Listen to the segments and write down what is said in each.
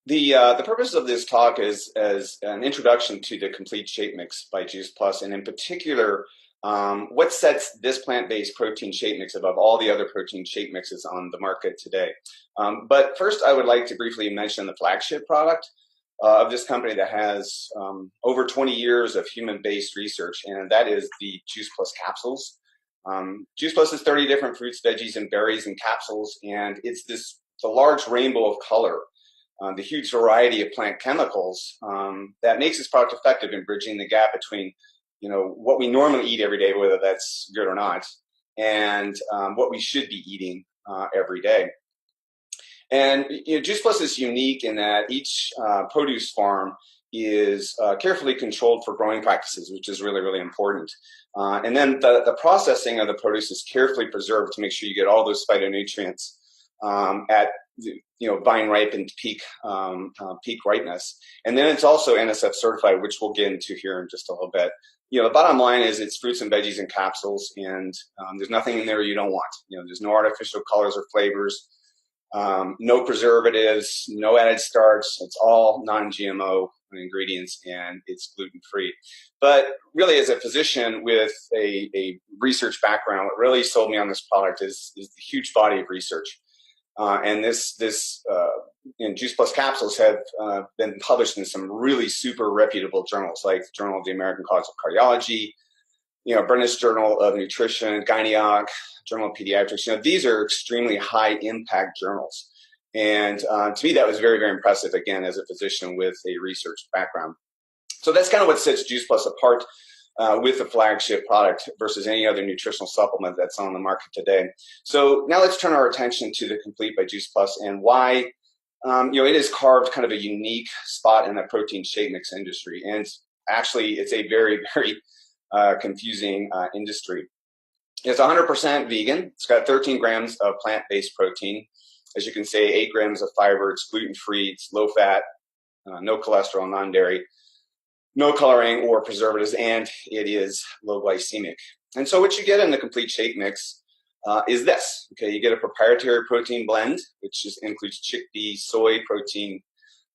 The purpose of this talk is as an introduction to the complete shape mix by Juice Plus, and in particular, what sets this plant-based protein shape mix above all the other protein shape mixes on the market today. But first, I would like to briefly mention the flagship product of this company that has over 20 years of human-based research, and that is the Juice Plus capsules. Juice Plus is 30 different fruits, veggies, and berries in capsules, and it's the large rainbow of color. The huge variety of plant chemicals that makes this product effective in bridging the gap between, what we normally eat every day, whether that's good or not, and what we should be eating every day. And Juice Plus is unique in that each produce farm is carefully controlled for growing practices, which is really, really important. And then the processing of the produce is carefully preserved to make sure you get all those phytonutrients at vine ripened peak ripeness. And then it's also NSF certified, which we'll get into here in just a little bit. The bottom line is it's fruits and veggies in capsules, and there's nothing in there you don't want. There's no artificial colors or flavors, no preservatives, no added starch. It's all non-GMO ingredients, and it's gluten-free. But really, as a physician with a research background, what really sold me on this product is the huge body of research. And this Juice Plus capsules have been published in some really super reputable journals, like the Journal of the American College of Cardiology, British Journal of Nutrition, Gynec, Journal of Pediatrics. These are extremely high impact journals. And to me, that was very, very impressive, again, as a physician with a research background. So that's kind of what sets Juice Plus apart with the flagship product versus any other nutritional supplement that's on the market today. So now let's turn our attention to the Complete by Juice Plus and why it has carved kind of a unique spot in the protein shake mix industry. And actually, it's a very, very confusing industry. It's 100% vegan. It's got 13 grams of plant-based protein. As you can see, 8 grams of fiber. It's gluten-free. It's low-fat, no cholesterol, non-dairy, no coloring or preservatives, and it is low glycemic. And so what you get in the complete shake mix is this. Okay, you get a proprietary protein blend, which includes chickpea, soy protein,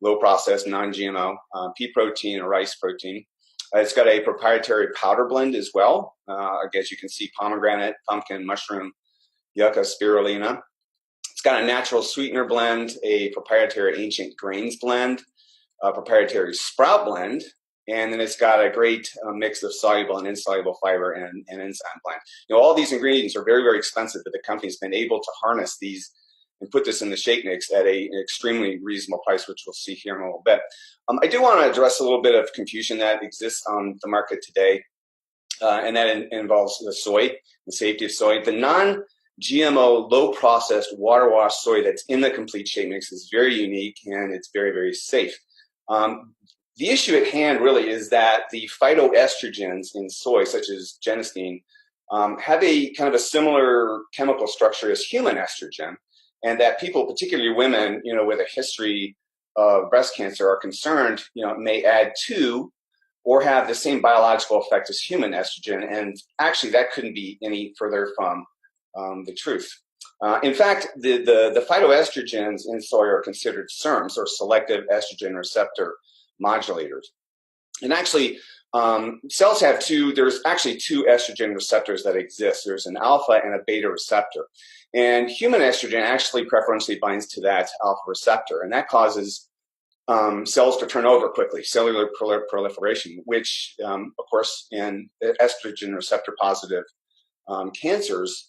low processed, non-GMO, pea protein, or rice protein. It's got a proprietary powder blend as well. I guess you can see pomegranate, pumpkin, mushroom, yucca, spirulina. It's got a natural sweetener blend, a proprietary ancient grains blend, a proprietary sprout blend, and then it's got a great mix of soluble and insoluble fiber and enzyme blend. All these ingredients are very, very expensive, but the company's been able to harness these and put this in the shake mix at an extremely reasonable price, which we'll see here in a little bit. I do want to address a little bit of confusion that exists on the market today, and that involves the soy, the safety of soy. The non-GMO, low-processed, water-washed soy that's in the complete shake mix is very unique, and it's very, very safe. The issue at hand really is that the phytoestrogens in soy, such as genistein, have a kind of a similar chemical structure as human estrogen, and that people, particularly women, with a history of breast cancer, are concerned, may add to or have the same biological effect as human estrogen, and actually that couldn't be any further from the truth. In fact, the phytoestrogens in soy are considered SERMs, or selective estrogen receptor modulators. And actually, cells have there's actually two estrogen receptors that exist. There's an alpha and a beta receptor. And human estrogen actually preferentially binds to that alpha receptor, and that causes cells to turn over quickly, cellular proliferation, which, of course, in estrogen receptor positive cancers,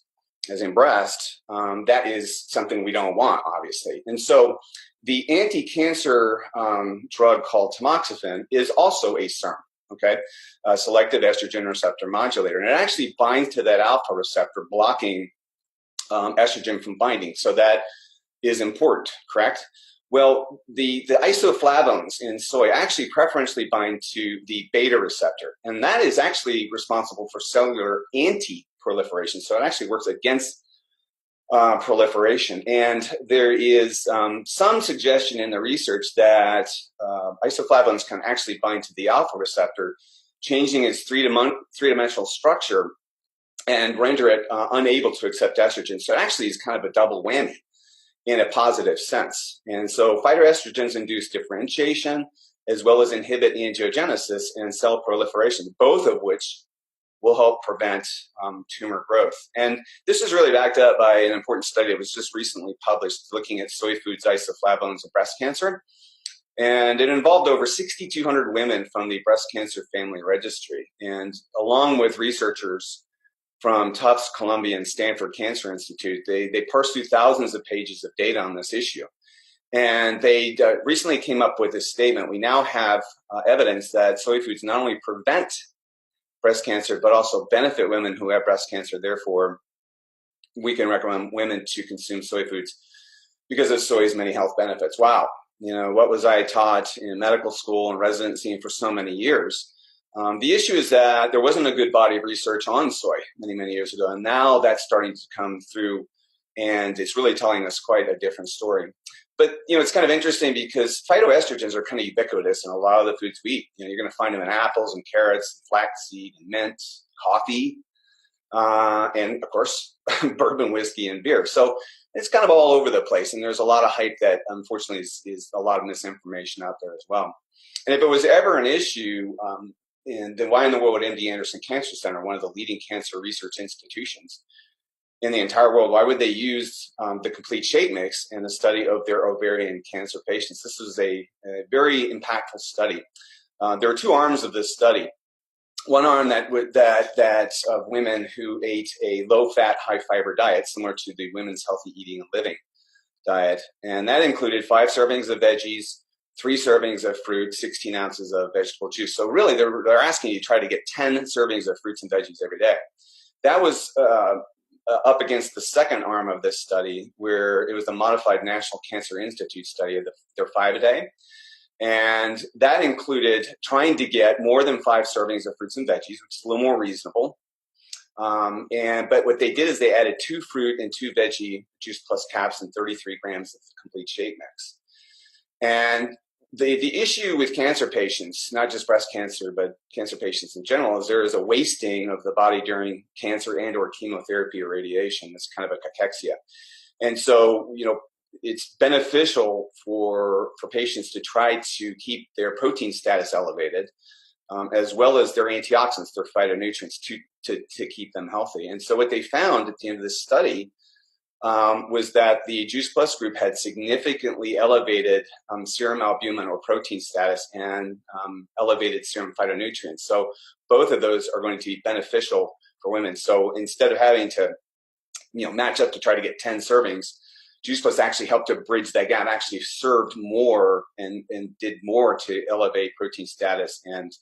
as in breast, that is something we don't want, obviously. And so the anti-cancer drug called tamoxifen is also a SERM, okay, a selective estrogen receptor modulator. And it actually binds to that alpha receptor, blocking estrogen from binding. So that is important, correct? Well, the isoflavones in soy actually preferentially bind to the beta receptor, and that is actually responsible for cellular anti-proliferation. So it actually works against proliferation. And there is some suggestion in the research that isoflavones can actually bind to the alpha receptor, changing its three-dimensional structure and render it unable to accept estrogen. So it actually is kind of a double whammy. in a positive sense. And so phytoestrogens induce differentiation as well as inhibit angiogenesis and cell proliferation, both of which will help prevent tumor growth. And this is really backed up by an important study that was just recently published looking at soy foods isoflavones of breast cancer. And it involved over 6,200 women from the Breast Cancer Family Registry. And along with researchers from Tufts, Columbia, and Stanford Cancer Institute, they parsed through thousands of pages of data on this issue. And they recently came up with this statement: we now have evidence that soy foods not only prevent breast cancer, but also benefit women who have breast cancer. Therefore, we can recommend women to consume soy foods because of soy's many health benefits. Wow. You know, what was I taught in medical school and residency for so many years? The issue is that there wasn't a good body of research on soy many, many years ago. And now that's starting to come through, and it's really telling us quite a different story. But, you know, it's kind of interesting because phytoestrogens are kind of ubiquitous in a lot of the foods we eat. You know, you're going to find them in apples and carrots, flaxseed and mint, coffee, and of course, bourbon, whiskey, and beer. So it's kind of all over the place. And there's a lot of hype that unfortunately is a lot of misinformation out there as well. And if it was ever an issue, then why in the world would MD Anderson Cancer Center, one of the leading cancer research institutions in the entire world, why would they use the complete shape mix in the study of their ovarian cancer patients? This was a very impactful study. There are two arms of this study. One arm that's of women who ate a low-fat, high-fiber diet, similar to the Women's Healthy Eating and Living diet, and that included 5 servings of veggies, 3 servings of fruit, 16 ounces of vegetable juice. So really, they're asking you to try to get 10 servings of fruits and veggies every day. That was up against the second arm of this study, where it was the modified National Cancer Institute study of their 5 a day. And that included trying to get more than 5 servings of fruits and veggies, which is a little more reasonable. But what they did is they added 2 fruit and 2 veggie juice plus caps and 33 grams of the complete shape mix. And the issue with cancer patients, not just breast cancer, but cancer patients in general, is there is a wasting of the body during cancer and or chemotherapy or radiation. It's kind of a cachexia. And so, you know, it's beneficial for patients to try to keep their protein status elevated, as well as their antioxidants, their phytonutrients, to keep them healthy. And so what they found at the end of this study was that the Juice Plus group had significantly elevated serum albumin or protein status and elevated serum phytonutrients. So both of those are going to be beneficial for women. So instead of having to, you know, match up to try to get 10 servings, Juice Plus actually helped to bridge that gap, actually served more and did more to elevate protein status and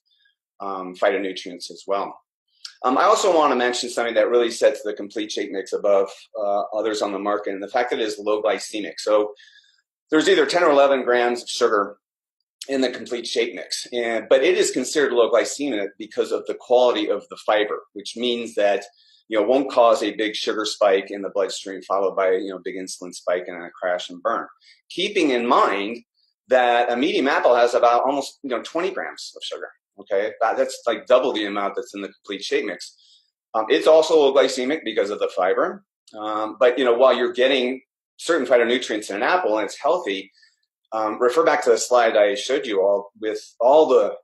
phytonutrients as well. I also want to mention something that really sets the complete shape mix above others on the market, and the fact that it is low glycemic. So there's either 10 or 11 grams of sugar in the complete shape mix, but it is considered low glycemic because of the quality of the fiber, which means that, you know, won't cause a big sugar spike in the bloodstream followed by, you know, big insulin spike and a crash and burn. Keeping in mind that a medium apple has about almost, you know, 20 grams of sugar. Okay, that's like double the amount that's in the complete shape mix. It's also low glycemic because of the fiber. But, you know, while you're getting certain phytonutrients in an apple and it's healthy, refer back to the slide I showed you all with all the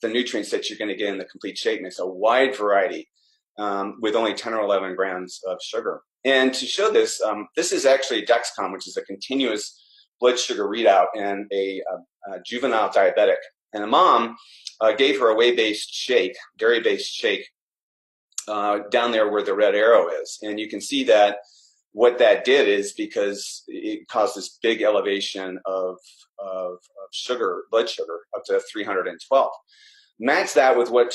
nutrients that you're going to get in the complete shape mix, a wide variety with only 10 or 11 grams of sugar. And to show this, this is actually Dexcom, which is a continuous blood sugar readout in a juvenile diabetic. And a mom gave her a whey-based shake, dairy-based shake, down there where the red arrow is. And you can see that what that did is because it caused this big elevation of sugar, blood sugar, up to 312. Match that with what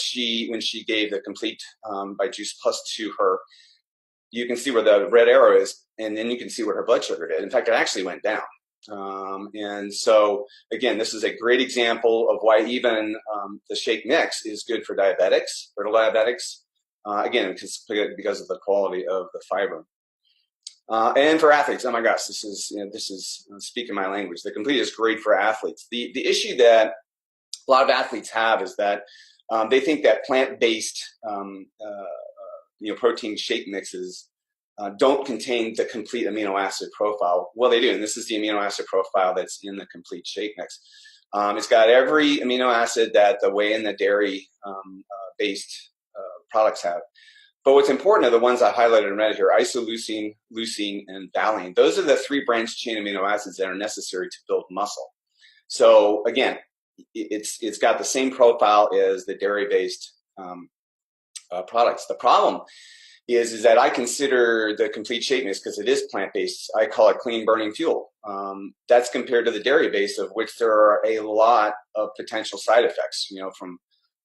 when she gave the complete by Juice Plus to her, you can see where the red arrow is, and then you can see what her blood sugar did. In fact, it actually went down. And so, again, this is a great example of why even the shake mix is good for diabetics, brittle diabetics, again, because of the quality of the fiber. And for athletes, oh my gosh, this is speaking my language. The complete is great for athletes. The issue that a lot of athletes have is that they think that plant-based protein shake mixes don't contain the complete amino acid profile. Well, they do, and this is the amino acid profile that's in the complete shake mix. It's got every amino acid that the whey and the dairy based products have. But what's important are the ones I highlighted in red here: isoleucine, leucine, and valine. Those are the 3 branched chain amino acids that are necessary to build muscle. So again, it's got the same profile as the dairy-based products. The problem is that I consider the complete shake mix, because it is plant-based, I call it clean burning fuel. That's compared to the dairy-based, of which there are a lot of potential side effects, from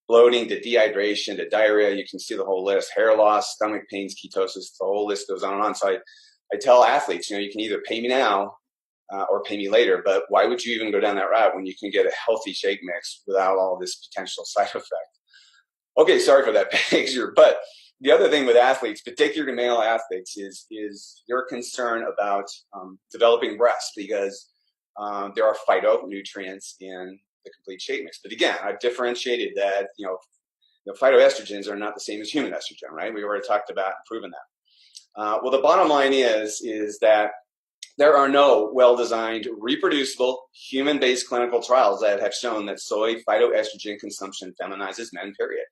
bloating to dehydration to diarrhea. You can see the whole list: hair loss, stomach pains, ketosis. The whole list goes on and on. So I tell athletes, you can either pay me now or pay me later, but why would you even go down that route when you can get a healthy shake mix without all this potential side effect? Okay, sorry for that picture, but the other thing with athletes, particularly male athletes, is your concern about developing breasts, because there are phytonutrients in the complete shake mix. But again, I've differentiated that, phytoestrogens are not the same as human estrogen, right? We already talked about and proven that. Well, the bottom line is that there are no well-designed, reproducible, human-based clinical trials that have shown that soy phytoestrogen consumption feminizes men, period.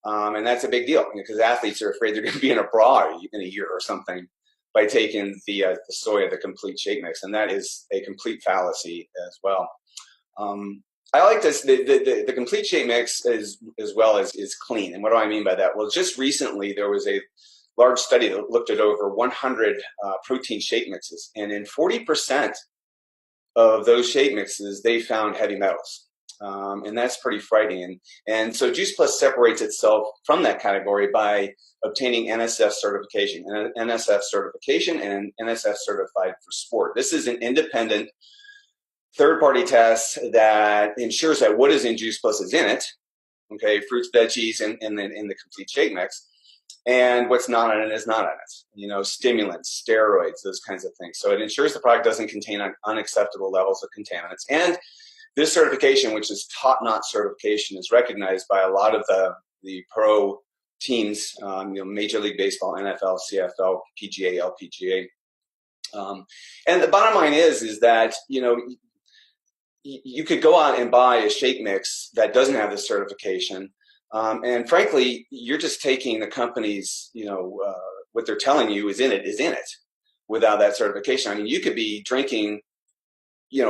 And that's a big deal, because athletes are afraid they're going to be in a bra in a year or something by taking the soy of the complete shake mix, and that is a complete fallacy as well. I like this. The complete shake mix as well is clean. And what do I mean by that? Well, just recently there was a large study that looked at over 100 protein shake mixes, and in 40% of those shake mixes, they found heavy metals. And that's pretty frightening. And so Juice Plus separates itself from that category by obtaining NSF certification, and NSF certified for sport. This is an independent third-party test that ensures that what is in Juice Plus is in it, okay, fruits, veggies, and then in the complete shake mix, and what's not in it is not in it. Stimulants, steroids, those kinds of things. So it ensures the product doesn't contain unacceptable levels of contaminants. And this certification, which is top-notch certification, is recognized by a lot of the pro teams, Major League Baseball, NFL, CFL, PGA, LPGA. And the bottom line is that, you could go out and buy a shake mix that doesn't have this certification. And frankly, you're just taking the company's, what they're telling you is in it without that certification. I mean, you could be drinking,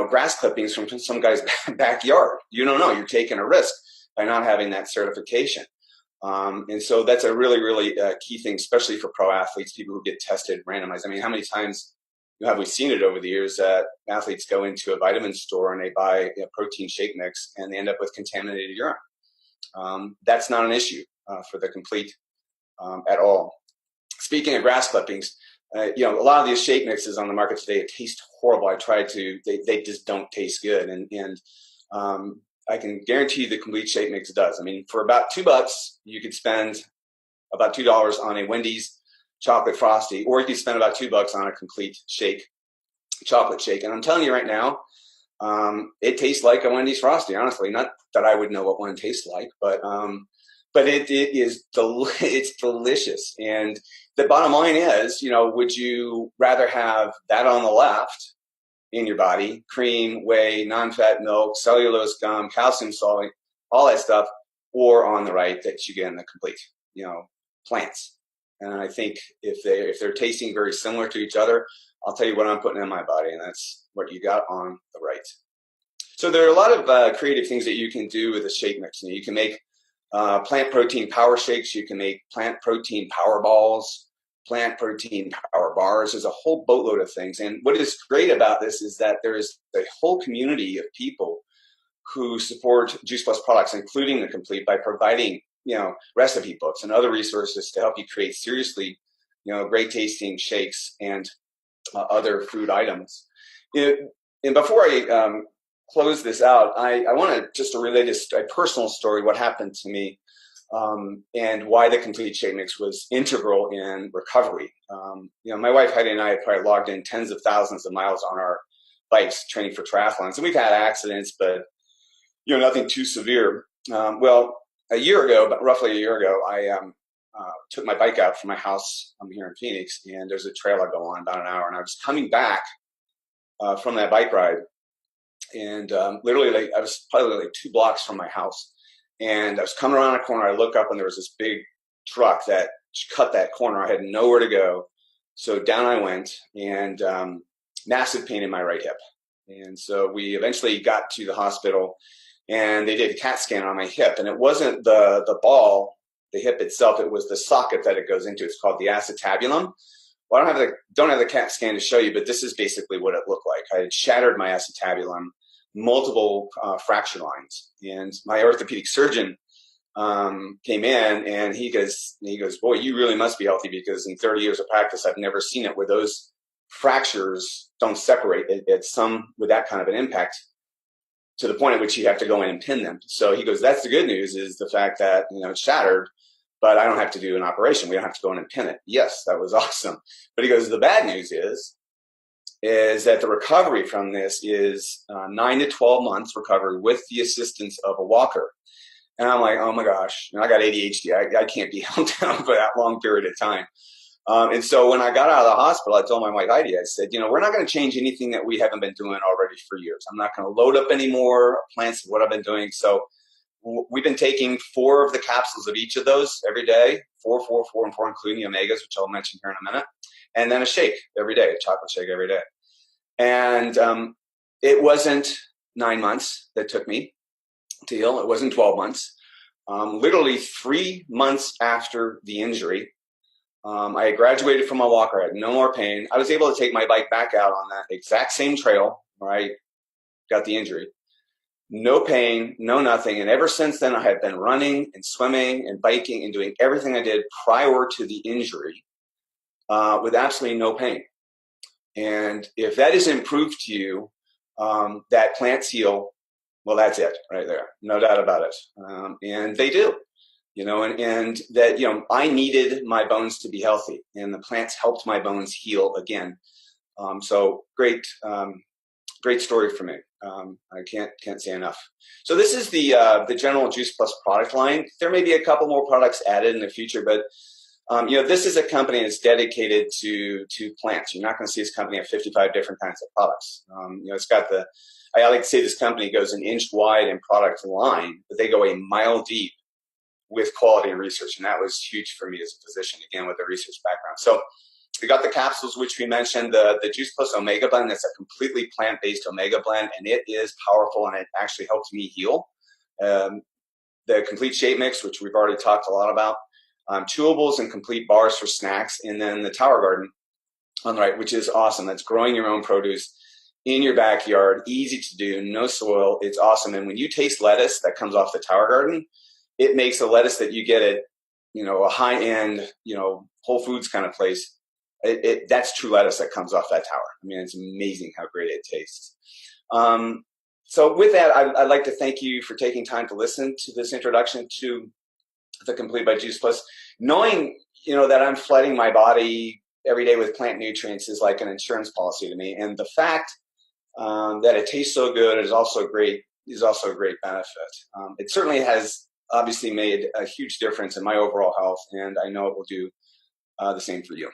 grass clippings from some guy's backyard. You don't know. You're taking a risk by not having that certification. And so that's a really, really key thing, especially for pro athletes, people who get tested, randomized. I mean, how many times have we seen it over the years that athletes go into a vitamin store and they buy a protein shake mix and they end up with contaminated urine? That's not an issue for the complete at all. Speaking of grass clippings, a lot of these shake mixes on the market today taste horrible. They just don't taste good. And I can guarantee you the complete shake mix does. I mean, for about $2, you could spend about $2 on a Wendy's chocolate frosty, or you could spend about $2 on a complete shake, chocolate shake. And I'm telling you right now, it tastes like a Wendy's frosty, honestly. Not that I would know what one tastes like, but it's delicious. And the bottom line is, would you rather have that on the left in your body, cream, whey, non-fat milk, cellulose gum, calcium salt, all that stuff, or on the right that you get in the complete, plants? And I think if they're tasting very similar to each other, I'll tell you what I'm putting in my body, and that's what you got on the right. So there are a lot of creative things that you can do with a shake mix. You can make plant protein power shakes. You can make plant protein power balls, plant protein power bars. There's a whole boatload of things. And what is great about this is that there is a whole community of people who support Juice Plus products, including the complete, by providing recipe books and other resources to help you create seriously, great tasting shakes and other food items. And before I close this out, I want to just relate a personal story, what happened to me, and why the complete shake mix was integral in recovery. My wife Heidi and I had probably logged in tens of thousands of miles on our bikes training for triathlons, and we've had accidents, but nothing too severe. Well, roughly a year ago, took my bike out from my house. I'm here in Phoenix, and there's a trail I go on about an hour. And I was coming back from that bike ride, and literally, like, I was probably like 2 blocks from my house, and I was coming around a corner. I look up, and there was this big truck that cut that corner. I had nowhere to go, so down I went, and massive pain in my right hip. And so we eventually got to the hospital, and they did a CAT scan on my hip, and it wasn't the ball, the hip itself. It was the socket that it goes into. It's called the acetabulum. Well, I don't have the CAT scan to show you, but this is basically what it looked like. I had shattered my acetabulum, multiple fracture lines, and my orthopedic surgeon came in, and he goes, boy, you really must be healthy, because in 30 years of practice, I've never seen it where those fractures don't separate at some with that kind of an impact to the point at which you have to go in and pin them. So he goes, that's the good news, is the fact that, it's shattered, but I don't have to do an operation. We don't have to go in and pin it. Yes, that was awesome. But he goes, the bad news is that the recovery from this is 9 to 12 months recovery with the assistance of a walker. And I'm like, oh my gosh, I got ADHD. I can't be held down for that long period of time. And so when I got out of the hospital, I told my wife, Heidi, I said, we're not going to change anything that we haven't been doing already for years. I'm not going to load up any more plants of what I've been doing. So we've been taking 4 of the capsules of each of those every day, 4, 4, 4, and 4, including the omegas, which I'll mention here in a minute, and then a shake every day, a chocolate shake every day. And it wasn't 9 months that took me to heal. It wasn't 12 months. Literally 3 months after the injury, I had graduated from my walker. I had no more pain. I was able to take my bike back out on that exact same trail where I got the injury. No pain, no nothing. And ever since then, I have been running and swimming and biking and doing everything I did prior to the injury with absolutely no pain. And if that isn't proof to you that plants heal, well, that's it right there. No doubt about it. And they do. And that, I needed my bones to be healthy, and the plants helped my bones heal again. So great story for me. I can't say enough. So this is the General Juice Plus product line. There may be a couple more products added in the future, but this is a company that's dedicated to plants. You're not going to see this company have 55 different kinds of products. It's got I like to say this company goes an inch wide in product line, but they go a mile deep with quality research. And that was huge for me as a physician, again, with a research background. So we got the capsules, which we mentioned, the Juice Plus Omega Blend. That's a completely plant-based Omega Blend, and it is powerful, and it actually helps me heal. The Complete Shape Mix, which we've already talked a lot about. Chewables and complete bars for snacks. And then the Tower Garden on the right, which is awesome. That's growing your own produce in your backyard, easy to do, no soil. It's awesome. And when you taste lettuce that comes off the Tower Garden, it makes a lettuce that you get at, a high-end, Whole Foods kind of place. That's true lettuce that comes off that tower. I mean, it's amazing how great it tastes. So with that, I'd like to thank you for taking time to listen to this introduction to the Complete by Juice Plus. Knowing, that I'm flooding my body every day with plant nutrients is like an insurance policy to me. And the fact that it tastes so good is also a great benefit. It certainly has obviously made a huge difference in my overall health, and I know it will do the same for you.